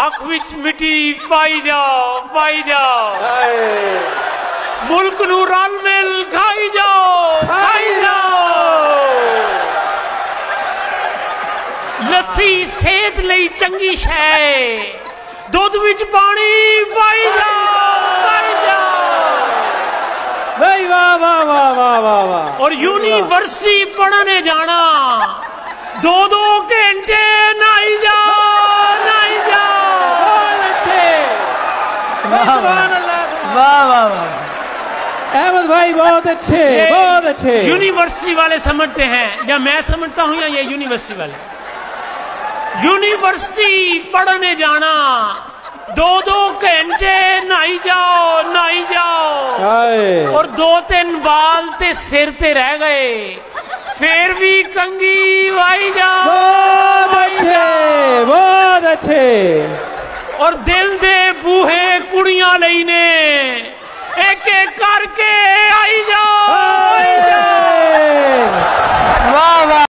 अख विच मिट्टी पाई जाओ मुल्क नू रल मिल खाई जाओ लस्सी सेहत लई चंगी शै दुध विच पानी पाई जाओ भाई वाह वाह वाह वाह वाह वाह। और यूनिवर्सिटी पढ़ने जाना 2-2 घंटे नहाई जाओ वाह वाह वाह। अहमद भाई बहुत अच्छे। यूनिवर्सिटी वाले समझते हैं या मैं समझता हूं या ये यूनिवर्सिटी वाले। यूनिवर्सिटी पढ़ने जाना 2-2 घंटे नहाई जाओ और 2-3 बाल ते सिर ते रह गए फिर भी कंगी वाई जाओ। बहुत अच्छे। और दिल दे बूहे कुड़ियां लई